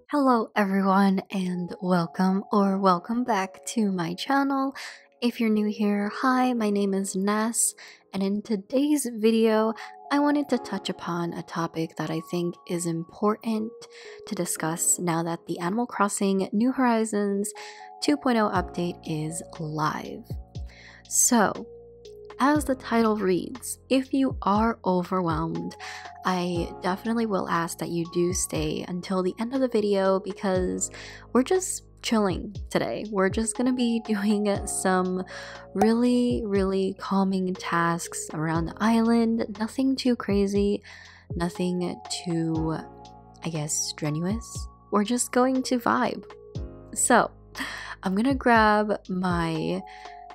Hello everyone and welcome back to my channel. If you're new here, hi, my name is Ness, and in today's video I wanted to touch upon a topic that I think is important to discuss now that the Animal Crossing New Horizons 2.0 update is live. So, as the title reads, if you are overwhelmed, I definitely will ask that you do stay until the end of the video because we're just chilling today. We're just going to be doing some really calming tasks around the island. Nothing too crazy, nothing too, I guess, strenuous. We're just going to vibe. So, I'm going to grab my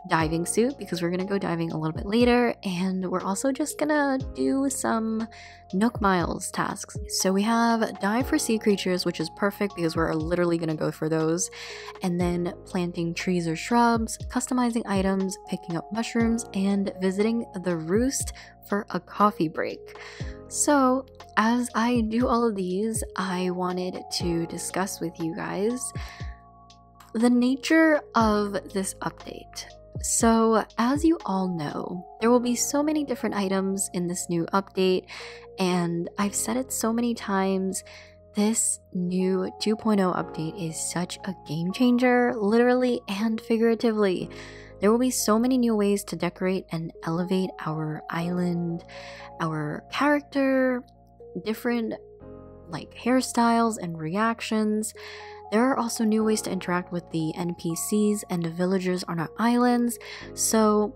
diving suit because we're gonna go diving a little bit later, and we're also just gonna do some Nook Miles tasks. So we have dive for sea creatures, which is perfect because we're literally gonna go for those, and then planting trees or shrubs, customizing items, picking up mushrooms, and visiting the roost for a coffee break. So as I do all of these, I wanted to discuss with you guys the nature of this update. So, as you all know, there will be so many different items in this new update, and I've said it so many times, this new 2.0 update is such a game changer, literally and figuratively. There will be so many new ways to decorate and elevate our island, our character, different like hairstyles and reactions. There are also new ways to interact with the NPCs and the villagers on our islands, so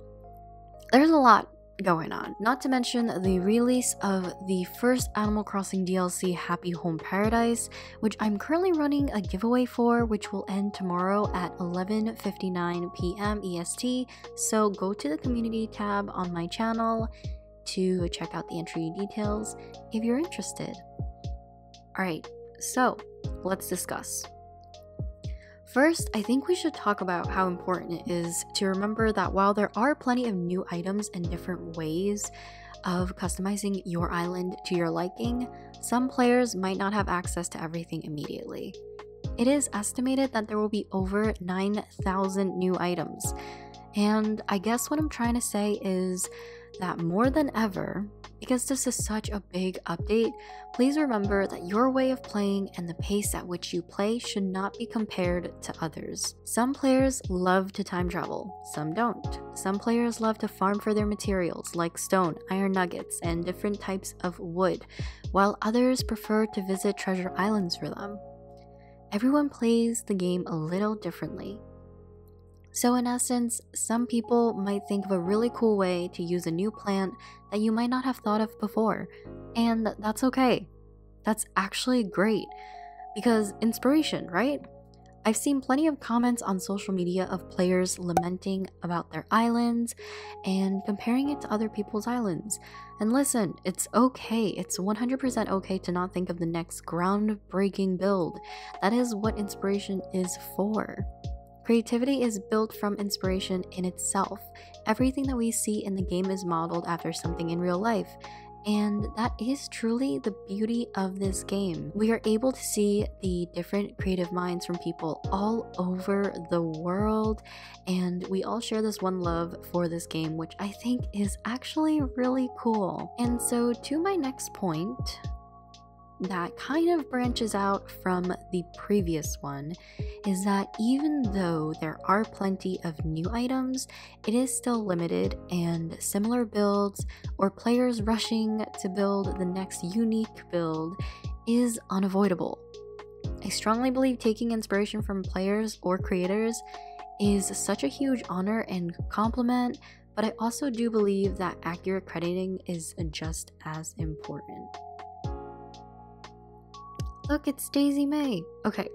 there's a lot going on. Not to mention the release of the first Animal Crossing DLC, Happy Home Paradise, which I'm currently running a giveaway for, which will end tomorrow at 11:59 p.m. EST, so go to the community tab on my channel to check out the entry details if you're interested. Alright, so let's discuss. First, I think we should talk about how important it is to remember that while there are plenty of new items and different ways of customizing your island to your liking, some players might not have access to everything immediately. It is estimated that there will be over 9,000 new items, and I guess what I'm trying to say is that more than ever, because this is such a big update, please remember that your way of playing and the pace at which you play should not be compared to others. Some players love to time travel, some don't. Some players love to farm for their materials like stone, iron nuggets, and different types of wood, while others prefer to visit treasure islands for them. Everyone plays the game a little differently. So in essence, some people might think of a really cool way to use a new plant that you might not have thought of before, and that's okay. That's actually great, because inspiration, right? I've seen plenty of comments on social media of players lamenting about their islands and comparing it to other people's islands. And listen, it's okay. It's 100% okay to not think of the next groundbreaking build. That is what inspiration is for. Creativity is built from inspiration in itself. Everything that we see in the game is modeled after something in real life, and that is truly the beauty of this game. We are able to see the different creative minds from people all over the world, and we all share this one love for this game, which I think is actually really cool. And so to my next point, that kind of branches out from the previous one, is that even though there are plenty of new items, it is still limited, and similar builds or players rushing to build the next unique build is unavoidable. I strongly believe taking inspiration from players or creators is such a huge honor and compliment, but I also do believe that accurate crediting is just as important. Look, it's Daisy May. Okay,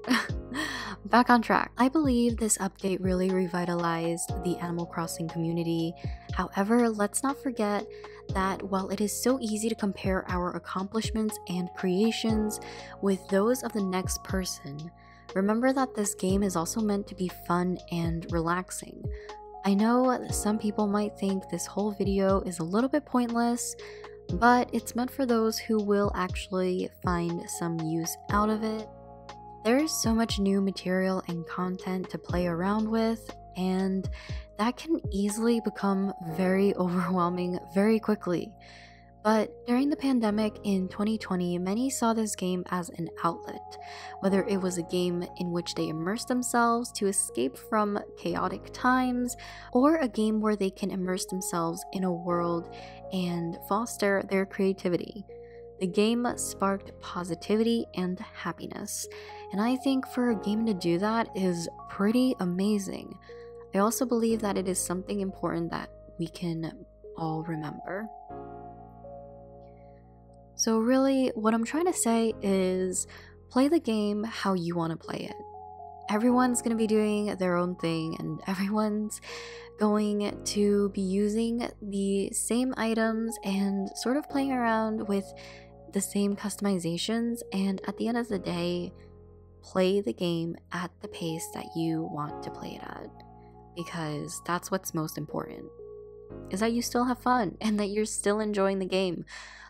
back on track. I believe this update really revitalized the Animal Crossing community. However, let's not forget that while it is so easy to compare our accomplishments and creations with those of the next person, remember that this game is also meant to be fun and relaxing. I know some people might think this whole video is a little bit pointless, but it's meant for those who will actually find some use out of it. There is so much new material and content to play around with, and that can easily become very overwhelming very quickly. But during the pandemic in 2020, many saw this game as an outlet, whether it was a game in which they immersed themselves to escape from chaotic times, or a game where they can immerse themselves in a world and foster their creativity. The game sparked positivity and happiness, and I think for a game to do that is pretty amazing. I also believe that it is something important that we can all remember. So really, what I'm trying to say is play the game how you want to play it. Everyone's going to be doing their own thing, and everyone's going to be using the same items and sort of playing around with the same customizations, and at the end of the day, play the game at the pace that you want to play it at, because that's what's most important, is that you still have fun and that you're still enjoying the game.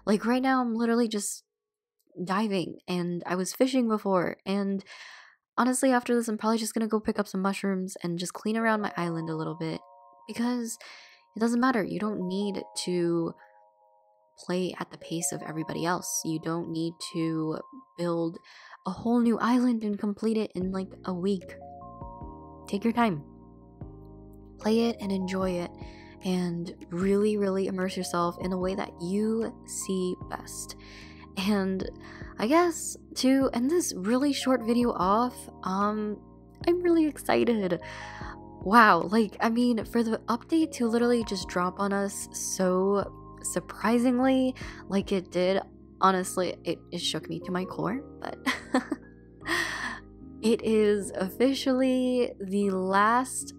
Like right now, I'm literally just diving, and I was fishing before, and honestly, after this, I'm probably just gonna go pick up some mushrooms and just clean around my island a little bit, because it doesn't matter. You don't need to play at the pace of everybody else. You don't need to build a whole new island and complete it in like a week. Take your time. Play it and enjoy it, and really immerse yourself in a way that you see best. And I guess to end this really short video off, I'm really excited. Wow, like, I mean, for the update to literally just drop on us so surprisingly like it did, honestly, it shook me to my core, but it is officially the last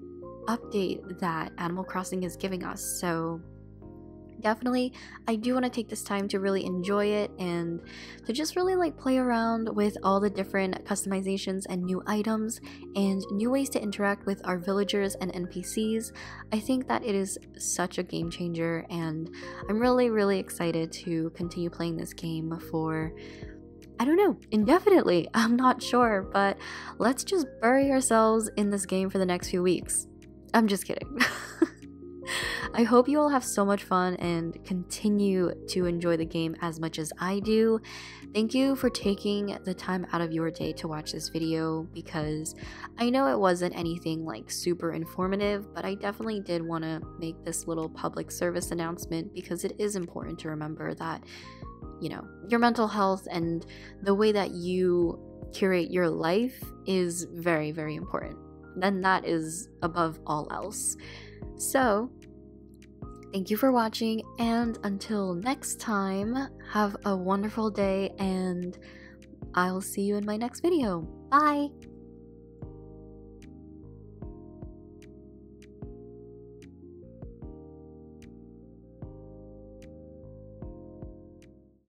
update that Animal Crossing is giving us. So definitely, I do want to take this time to really enjoy it and to just really like play around with all the different customizations and new items and new ways to interact with our villagers and NPCs. I think that it is such a game changer, and I'm really excited to continue playing this game for, I don't know, indefinitely. I'm not sure, but let's just bury ourselves in this game for the next few weeks. I'm just kidding. I hope you all have so much fun and continue to enjoy the game as much as I do. Thank you for taking the time out of your day to watch this video, because I know it wasn't anything like super informative, but I definitely did want to make this little public service announcement, because it is important to remember that, you know, your mental health and the way that you curate your life is very important. Then that is above all else. So thank you for watching, and until next time, have a wonderful day, and I'll see you in my next video. Bye!